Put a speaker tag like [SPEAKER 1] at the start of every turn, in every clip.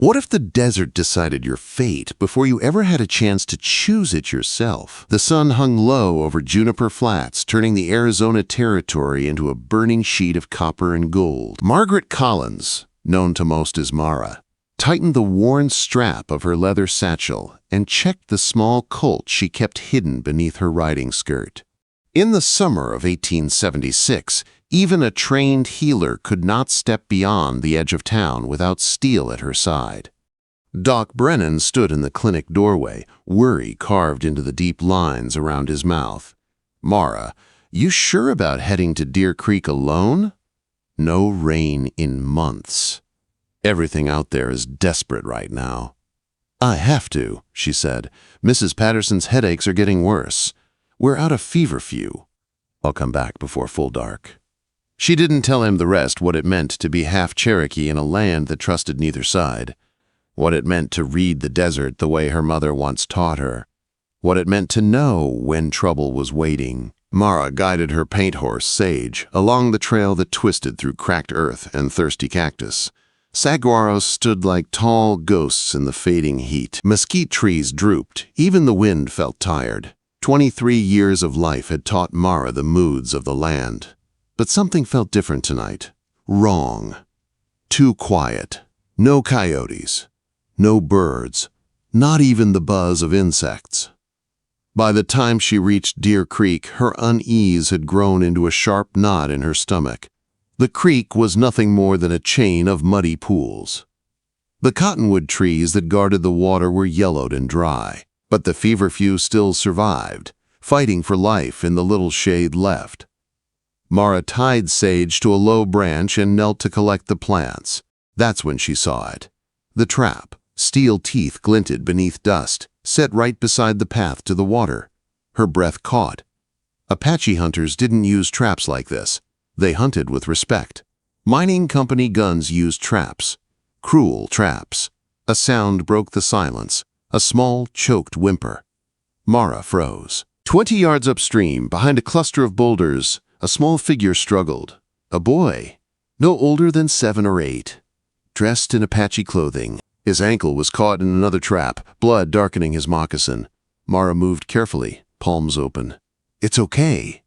[SPEAKER 1] What if the desert decided your fate before you ever had a chance to choose it yourself? The sun hung low over Juniper Flats, turning the Arizona Territory into a burning sheet of copper and gold. Margaret Collins, known to most as Mara, tightened the worn strap of her leather satchel and checked the small Colt she kept hidden beneath her riding skirt. In the summer of 1876, even a trained healer could not step beyond the edge of town without steel at her side. Doc Brennan stood in the clinic doorway, worry carved into the deep lines around his mouth. "Mara, you sure about heading to Deer Creek alone? No rain in months. Everything out there is desperate right now." "I have to," she said. "Mrs. Patterson's headaches are getting worse. We're out of feverfew. I'll come back before full dark." She didn't tell him the rest, what it meant to be half-Cherokee in a land that trusted neither side, what it meant to read the desert the way her mother once taught her, what it meant to know when trouble was waiting. Mara guided her paint horse, Sage, along the trail that twisted through cracked earth and thirsty cactus. Saguaros stood like tall ghosts in the fading heat. Mesquite trees drooped. Even the wind felt tired. 23 years of life had taught Mara the moods of the land. But something felt different tonight. Wrong. Too quiet. No coyotes. No birds. Not even the buzz of insects. By the time she reached Deer Creek, her unease had grown into a sharp knot in her stomach. The creek was nothing more than a chain of muddy pools. The cottonwood trees that guarded the water were yellowed and dry, but the feverfew still survived, fighting for life in the little shade left. Mara tied Sage to a low branch and knelt to collect the plants. That's when she saw it. The trap, steel teeth glinted beneath dust, set right beside the path to the water. Her breath caught. Apache hunters didn't use traps like this. They hunted with respect. Mining company guns used traps. Cruel traps. A sound broke the silence. A small, choked whimper. Mara froze. 20 yards upstream, behind a cluster of boulders, a small figure struggled. A boy, no older than 7 or 8, dressed in Apache clothing. His ankle was caught in another trap, blood darkening his moccasin. Mara moved carefully, palms open. "It's okay,"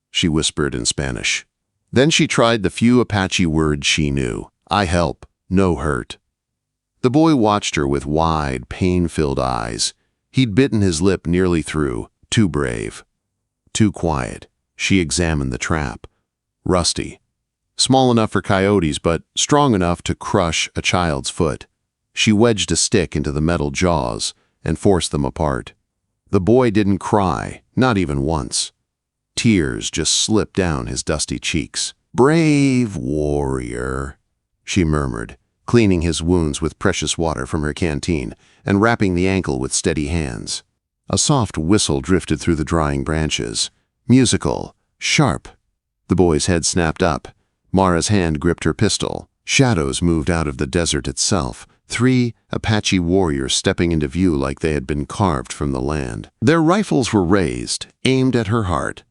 [SPEAKER 1] she whispered in Spanish. Then she tried the few Apache words she knew. "I help, no hurt." The boy watched her with wide, pain-filled eyes. He'd bitten his lip nearly through, too brave. Too quiet. She examined the trap. Rusty. Small enough for coyotes, but strong enough to crush a child's foot. She wedged a stick into the metal jaws and forced them apart. The boy didn't cry, not even once. Tears just slipped down his dusty cheeks. "Brave warrior," she murmured, cleaning his wounds with precious water from her canteen and wrapping the ankle with steady hands. A soft whistle drifted through the drying branches. Musical, sharp. The boy's head snapped up. Mara's hand gripped her pistol. Shadows moved out of the desert itself. 3 Apache warriors stepping into view like they had been carved from the land. Their rifles were raised, aimed at her heart.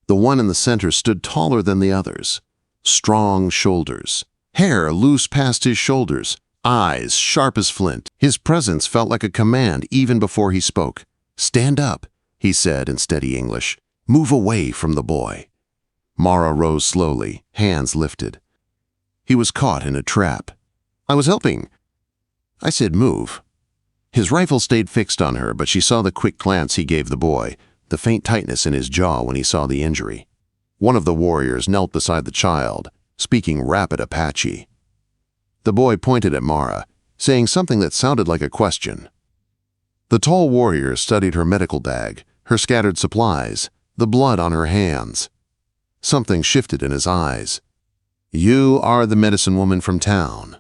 [SPEAKER 1] The one in the center stood taller than the others. Strong shoulders. Hair loose past his shoulders. Eyes sharp as flint. His presence felt like a command even before he spoke. "Stand up," he said in steady English. "Move away from the boy." Mara rose slowly, hands lifted. He was caught in a trap. "I was helping." "I said move." His rifle stayed fixed on her, but she saw the quick glance he gave the boy, the faint tightness in his jaw when he saw the injury. One of the warriors knelt beside the child, speaking rapid Apache. The boy pointed at Mara, saying something that sounded like a question. The tall warrior studied her medical bag, her scattered supplies, the blood on her hands. Something shifted in his eyes. "You are the medicine woman from town."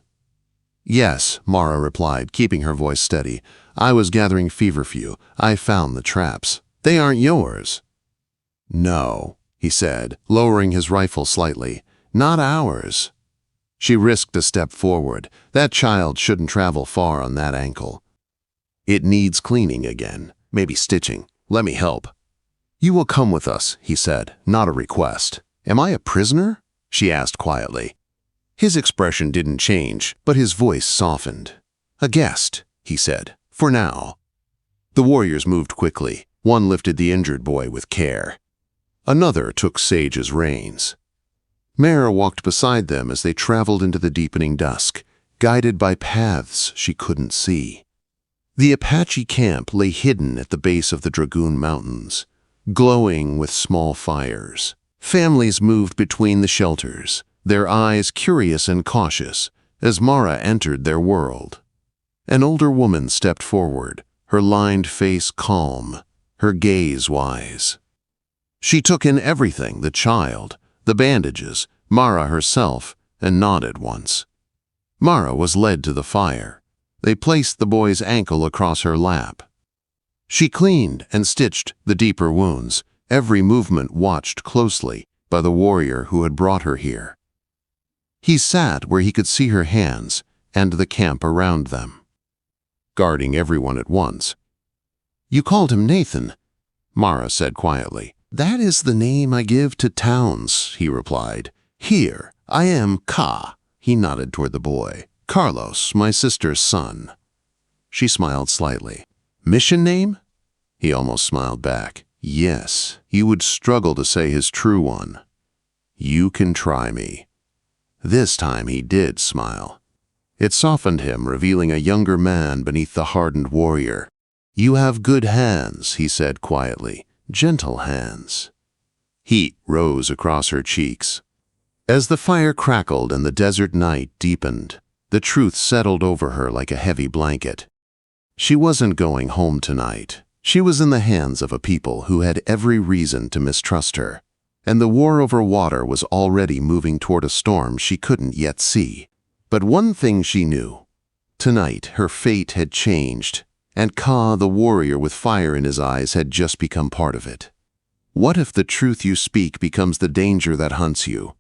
[SPEAKER 1] "Yes," Mara replied, keeping her voice steady. "I was gathering feverfew. I found the traps. They aren't yours." "No," he said, lowering his rifle slightly. "Not ours." She risked a step forward. That child shouldn't travel far on that ankle. "It needs cleaning again, maybe stitching. Let me help." "You will come with us," he said, not a request. "Am I a prisoner?" she asked quietly. His expression didn't change, but his voice softened. "A guest," he said, "for now." The warriors moved quickly. One lifted the injured boy with care. Another took Sage's reins. Mara walked beside them as they traveled into the deepening dusk, guided by paths she couldn't see. The Apache camp lay hidden at the base of the Dragoon Mountains, glowing with small fires. Families moved between the shelters, their eyes curious and cautious, as Mara entered their world. An older woman stepped forward, her lined face calm, her gaze wise. She took in everything, the child, the bandages, Mara herself, and nodded once. Mara was led to the fire. They placed the boy's ankle across her lap. She cleaned and stitched the deeper wounds, every movement watched closely by the warrior who had brought her here. He sat where he could see her hands and the camp around them, guarding everyone at once. "You called him Nathan," Mara said quietly. "That is the name I give to towns," he replied. "Here, I am Ka," he nodded toward the boy. "Carlos, my sister's son." She smiled slightly. "Mission name?" He almost smiled back. "Yes, you would struggle to say his true one. You can try me." This time he did smile. It softened him, revealing a younger man beneath the hardened warrior. "You have good hands," he said quietly. "Gentle hands." Heat rose across her cheeks. As the fire crackled and the desert night deepened, the truth settled over her like a heavy blanket. She wasn't going home tonight. She was in the hands of a people who had every reason to mistrust her, and the war over water was already moving toward a storm she couldn't yet see. But one thing she knew. Tonight, her fate had changed, and Ka, the warrior with fire in his eyes, had just become part of it. What if the truth you speak becomes the danger that hunts you?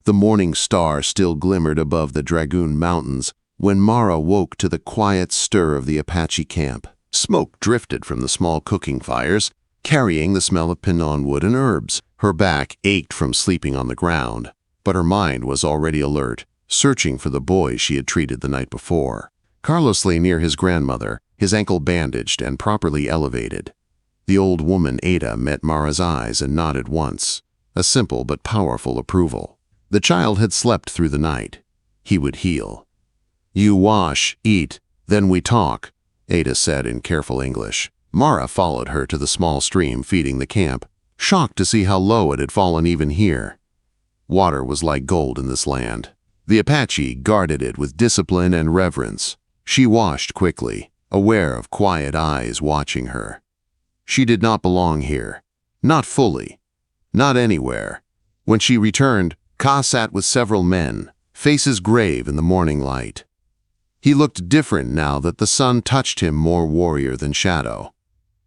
[SPEAKER 1] The morning star still glimmered above the Dragoon Mountains when Mara woke to the quiet stir of the Apache camp. Smoke drifted from the small cooking fires, carrying the smell of pinon wood and herbs. Her back ached from sleeping on the ground, but her mind was already alert, searching for the boy she had treated the night before. Carlos lay near his grandmother, his ankle bandaged and properly elevated. The old woman Ada met Mara's eyes and nodded once, a simple but powerful approval. The child had slept through the night. He would heal. "You wash, eat, then we talk," Ada said in careful English. Mara followed her to the small stream feeding the camp, shocked to see how low it had fallen even here. Water was like gold in this land. The Apache guarded it with discipline and reverence. She washed quickly, aware of quiet eyes watching her. She did not belong here. Not fully. Not anywhere. When she returned, Ka sat with several men, faces grave in the morning light. He looked different now that the sun touched him, more warrior than shadow.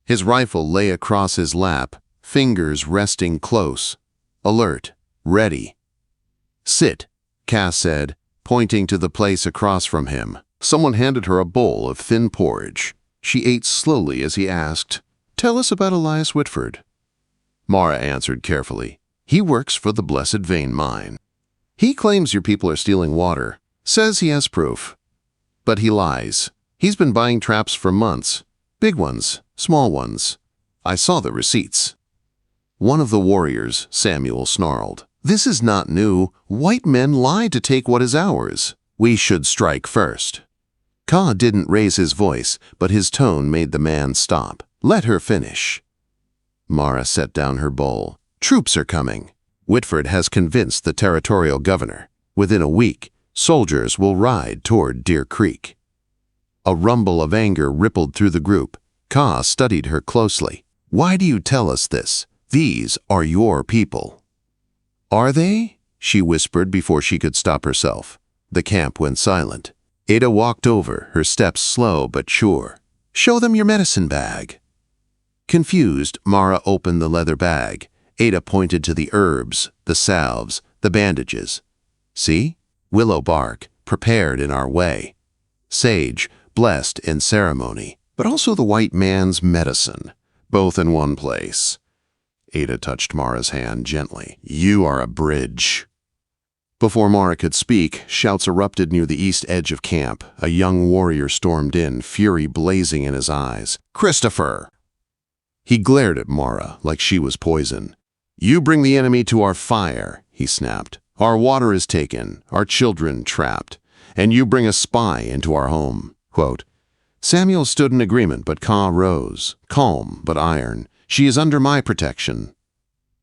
[SPEAKER 1] His rifle lay across his lap, fingers resting close, alert, ready. "Sit," Ka said, pointing to the place across from him. Someone handed her a bowl of thin porridge. She ate slowly as he asked, "Tell us about Elias Whitford." Mara answered carefully, "He works for the Blessed Vein Mine. He claims your people are stealing water, says he has proof. But he lies. He's been buying traps for months. Big ones, small ones. I saw the receipts." One of the warriors, Samuel, snarled, "This is not new. White men lie to take what is ours. We should strike first." Ka didn't raise his voice, but his tone made the man stop. "Let her finish." Mara set down her bowl. "Troops are coming. Whitford has convinced the territorial governor. Within a week, soldiers will ride toward Deer Creek." A rumble of anger rippled through the group. Ka studied her closely. "Why do you tell us this? These are your people." "Are they?" she whispered before she could stop herself. The camp went silent. Ada walked over, her steps slow but sure. "Show them your medicine bag." Confused, Mara opened the leather bag. Ada pointed to the herbs, the salves, the bandages. "See? Willow bark, prepared in our way. Sage, blessed in ceremony. But also the white man's medicine, both in one place." Ada touched Mara's hand gently. "You are a bridge." Before Mara could speak, shouts erupted near the east edge of camp. A young warrior stormed in, fury blazing in his eyes. "Christopher!" He glared at Mara like she was poison. "You bring the enemy to our fire," he snapped. "Our water is taken, our children trapped, and you bring a spy into our home." Quote, Samuel stood in agreement, but Ka rose, calm but iron. "She is under my protection."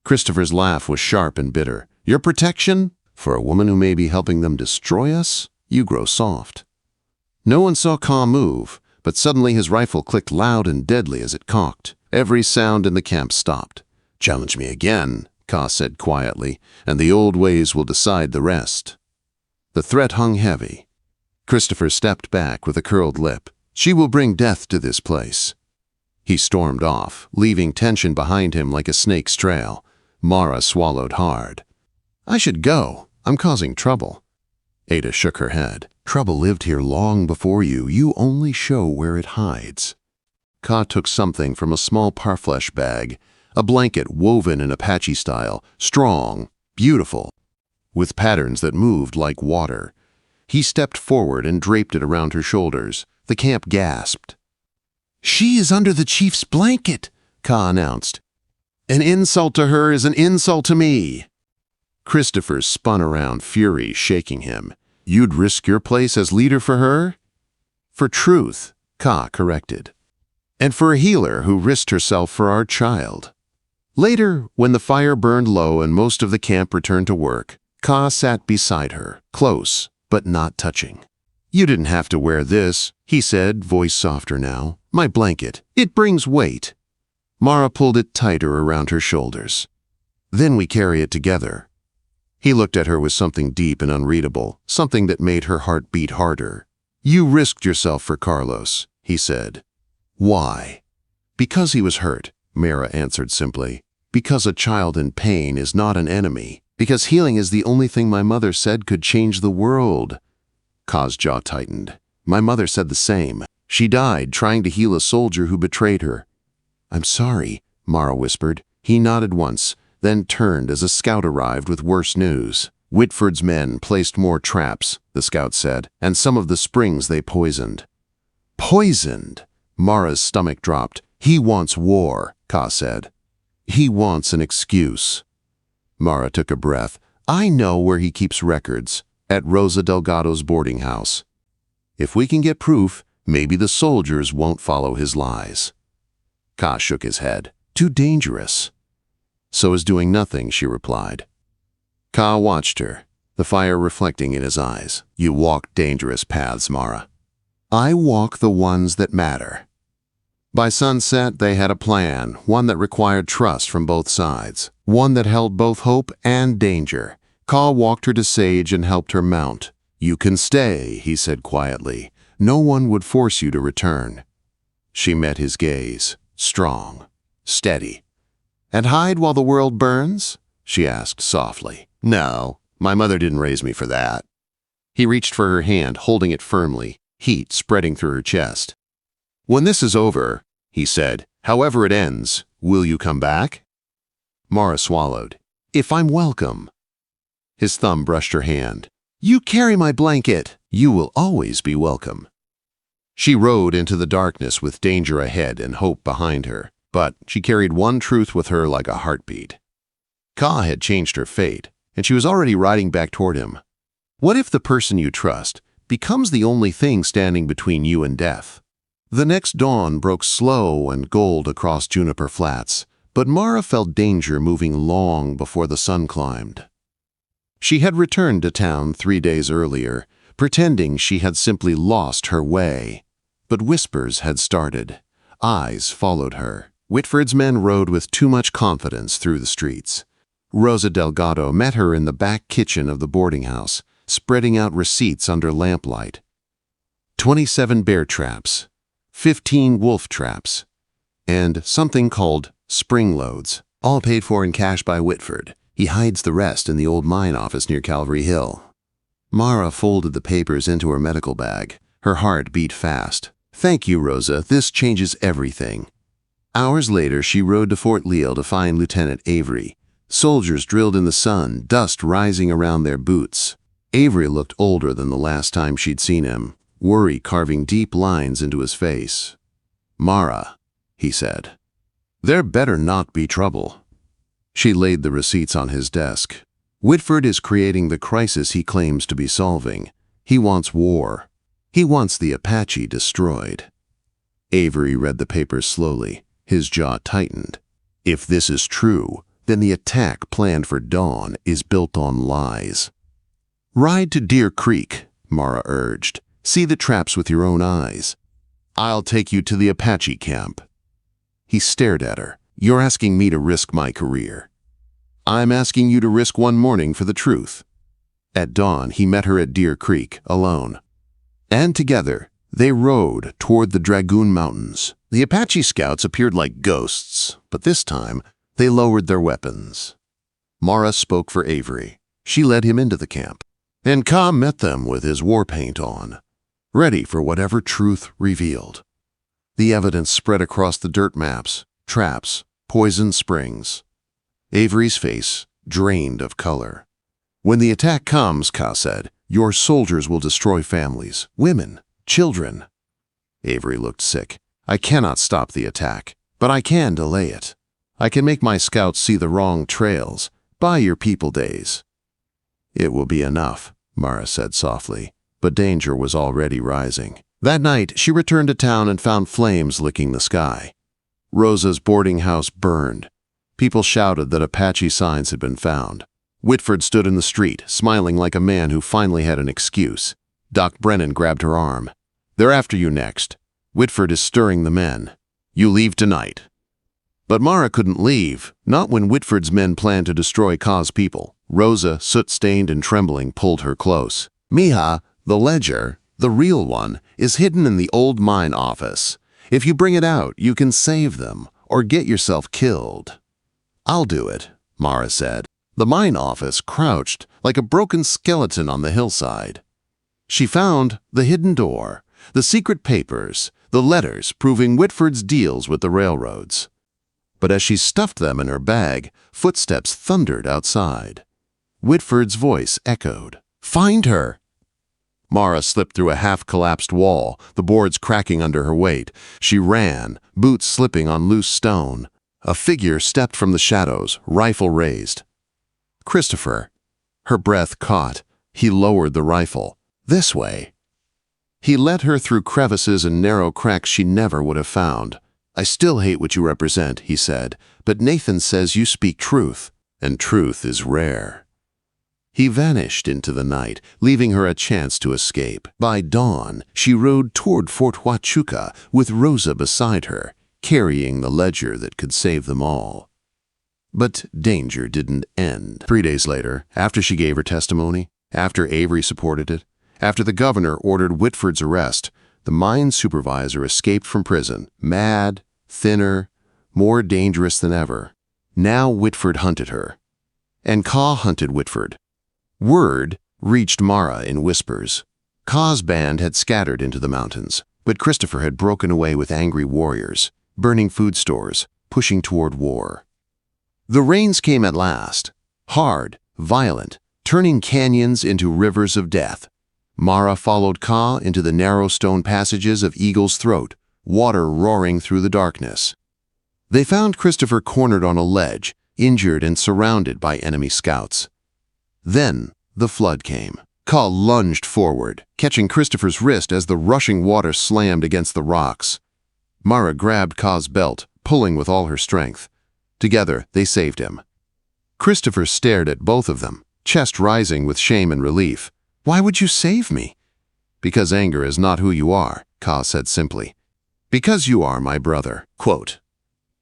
[SPEAKER 1] Christopher's laugh was sharp and bitter. "Your protection? For a woman who may be helping them destroy us? You grow soft." No one saw Ka move, but suddenly his rifle clicked loud and deadly as it cocked. Every sound in the camp stopped. "Challenge me again," Ka said quietly, "and the old ways will decide the rest." The threat hung heavy. Christopher stepped back with a curled lip. "She will bring death to this place." He stormed off, leaving tension behind him like a snake's trail. Mara swallowed hard. "I should go. I'm causing trouble." Ada shook her head. "Trouble lived here long before you. You only show where it hides." Ka took something from a small parfleche bag, a blanket woven in Apache style, strong, beautiful, with patterns that moved like water. He stepped forward and draped it around her shoulders. The camp gasped. "She is under the chief's blanket," Ka announced. "An insult to her is an insult to me." Christopher spun around, fury shaking him. "You'd risk your place as leader for her?" "For truth," Ka corrected. "And for a healer who risked herself for our child." Later, when the fire burned low and most of the camp returned to work, Ka sat beside her, close, but not touching. "You didn't have to wear this," he said, voice softer now. "My blanket. It brings weight." Mara pulled it tighter around her shoulders. "Then we carry it together." He looked at her with something deep and unreadable, something that made her heart beat harder. "You risked yourself for Carlos," he said. "Why?" "Because he was hurt," Mara answered simply. "Because a child in pain is not an enemy. Because healing is the only thing my mother said could change the world." Ka's jaw tightened. "My mother said the same. She died trying to heal a soldier who betrayed her." "I'm sorry," Mara whispered. He nodded once, then turned as a scout arrived with worse news. "Whitford's men placed more traps," the scout said, "and some of the springs they poisoned." "Poisoned?" Mara's stomach dropped. "He wants war," Ka said. "He wants an excuse." Mara took a breath. "I know where he keeps records. At Rosa Delgado's boarding house. If we can get proof, maybe the soldiers won't follow his lies." Ka shook his head. "Too dangerous." "So is doing nothing," she replied. Ka watched her, the fire reflecting in his eyes. "You walk dangerous paths, Mara." "I walk the ones that matter." By sunset, they had a plan, one that required trust from both sides, one that held both hope and danger. Ka walked her to Sage and helped her mount. "You can stay," he said quietly. "No one would force you to return." She met his gaze, strong, steady. "And hide while the world burns?" she asked softly. "No, my mother didn't raise me for that." He reached for her hand, holding it firmly, heat spreading through her chest. "When this is over," he said, "however it ends, will you come back?" Mara swallowed. "If I'm welcome." His thumb brushed her hand. "You carry my blanket. You will always be welcome." She rode into the darkness with danger ahead and hope behind her, but she carried one truth with her like a heartbeat. Ka had changed her fate, and she was already riding back toward him. What if the person you trust becomes the only thing standing between you and death? The next dawn broke slow and gold across Juniper Flats, but Mara felt danger moving long before the sun climbed. She had returned to town 3 days earlier, pretending she had simply lost her way. But whispers had started. Eyes followed her. Whitford's men rode with too much confidence through the streets. Rosa Delgado met her in the back kitchen of the boarding house, spreading out receipts under lamplight. 27 bear traps, 15 wolf traps, and something called spring loads, all paid for in cash by Whitford. He hides the rest in the old mine office near Calvary Hill. Mara folded the papers into her medical bag. Her heart beat fast. "Thank you, Rosa. This changes everything." Hours later, she rode to Fort Leal to find Lieutenant Avery. Soldiers drilled in the sun, dust rising around their boots. Avery looked older than the last time she'd seen him, worry carving deep lines into his face. "Mara," he said, "there better not be trouble." She laid the receipts on his desk. "Whitford is creating the crisis he claims to be solving. He wants war. He wants the Apache destroyed." Avery read the papers slowly. His jaw tightened. If this is true, then the attack planned for dawn is built on lies. "Ride to Deer Creek," Mara urged. "See the traps with your own eyes. I'll take you to the Apache camp." He stared at her. "You're asking me to risk my career." "I'm asking you to risk one morning for the truth." At dawn, he met her at Deer Creek, alone. And together, they rode toward the Dragoon Mountains. The Apache scouts appeared like ghosts, but this time, they lowered their weapons. Mara spoke for Avery. She led him into the camp. And Ka met them with his war paint on, ready for whatever truth revealed. The evidence spread across the dirt maps, traps, poisoned springs. Avery's face drained of color. "When the attack comes," Ka said, "your soldiers will destroy families, women, children." Avery looked sick. "I cannot stop the attack, but I can delay it. I can make my scouts see the wrong trails. Buy your people days." "It will be enough," Mara said softly, but danger was already rising. That night, she returned to town and found flames licking the sky. Rosa's boarding house burned. People shouted that Apache signs had been found. Whitford stood in the street, smiling like a man who finally had an excuse. Doc Brennan grabbed her arm. "They're after you next. Whitford is stirring the men. You leave tonight." But Mara couldn't leave, not when Whitford's men planned to destroy Ka's people. Rosa, soot-stained and trembling, pulled her close. "Mija, the ledger, the real one, is hidden in the old mine office. If you bring it out, you can save them, or get yourself killed." "I'll do it," Mara said. The mine office crouched like a broken skeleton on the hillside. She found the hidden door, the secret papers, the letters proving Whitford's deals with the railroads. But as she stuffed them in her bag, footsteps thundered outside. Whitford's voice echoed. "Find her!" Mara slipped through a half-collapsed wall, the boards cracking under her weight. She ran, boots slipping on loose stone. A figure stepped from the shadows, rifle raised. "Christopher." Her breath caught. He lowered the rifle. "This way." He led her through crevices and narrow cracks she never would have found. "I still hate what you represent," he said, "but Nathan says you speak truth, and truth is rare." He vanished into the night, leaving her a chance to escape. By dawn, she rode toward Fort Huachuca with Rosa beside her, carrying the ledger that could save them all. But danger didn't end. 3 days later, after she gave her testimony, after Avery supported it, after the governor ordered Whitford's arrest, the mine supervisor escaped from prison, mad, thinner, more dangerous than ever. Now Whitford hunted her. And Ka hunted Whitford. Word reached Mara in whispers. Ka's band had scattered into the mountains, but Christopher had broken away with angry warriors, burning food stores, pushing toward war. The rains came at last, hard, violent, turning canyons into rivers of death. Mara followed Ka into the narrow stone passages of Eagle's Throat, water roaring through the darkness. They found Christopher cornered on a ledge, injured and surrounded by enemy scouts. Then the flood came. Ka lunged forward, catching Christopher's wrist as the rushing water slammed against the rocks. Mara grabbed Ka's belt, pulling with all her strength. Together, they saved him. Christopher stared at both of them, chest rising with shame and relief. "Why would you save me?" "Because anger is not who you are," Ka said simply. "Because you are my brother." Quote.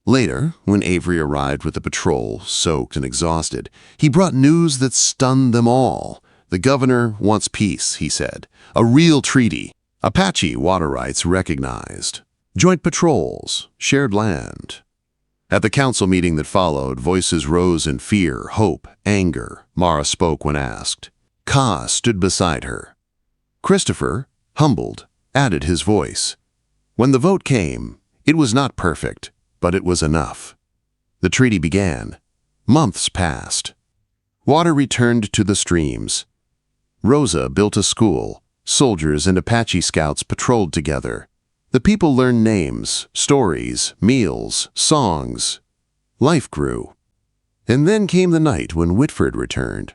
[SPEAKER 1] Later, when Avery arrived with the patrol, soaked and exhausted, he brought news that stunned them all. "The governor wants peace," he said. "A real treaty. Apache water rights recognized. Joint patrols, shared land." At the council meeting that followed, voices rose in fear, hope, anger. Mara spoke when asked. Ka stood beside her. Christopher, humbled, added his voice. When the vote came, it was not perfect, but it was enough. The treaty began. Months passed. Water returned to the streams. Rosa built a school. Soldiers and Apache scouts patrolled together. The people learned names, stories, meals, songs. Life grew. And then came the night when Whitford returned,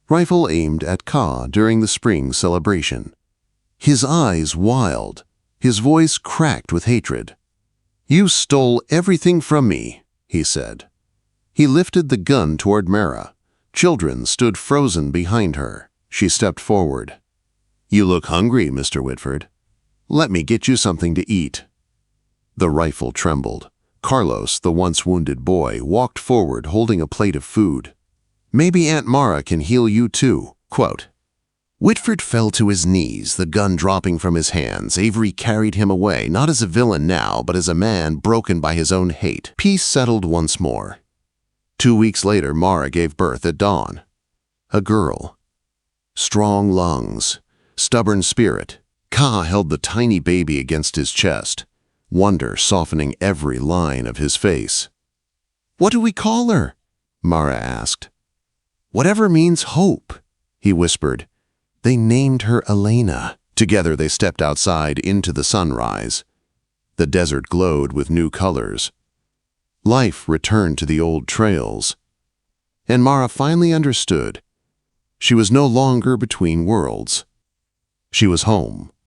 [SPEAKER 1] rifle aimed at Ka during the spring celebration. His eyes wild, his voice cracked with hatred. "You stole everything from me," he said. He lifted the gun toward Mara. Children stood frozen behind her. She stepped forward. "You look hungry, Mr. Whitford. Let me get you something to eat." The rifle trembled. Carlos, the once wounded boy, walked forward holding a plate of food. "Maybe Aunt Mara can heal you too." Quote. Whitford fell to his knees, the gun dropping from his hands. Avery carried him away, not as a villain now, but as a man broken by his own hate. Peace settled once more. 2 weeks later, Mara gave birth at dawn. A girl. Strong lungs, stubborn spirit. Ka held the tiny baby against his chest, wonder softening every line of his face. "What do we call her?" Mara asked. "Whatever means hope," he whispered. They named her Elena. Together they stepped outside into the sunrise. The desert glowed with new colors. Life returned to the old trails. And Mara finally understood. She was no longer between worlds. She was home.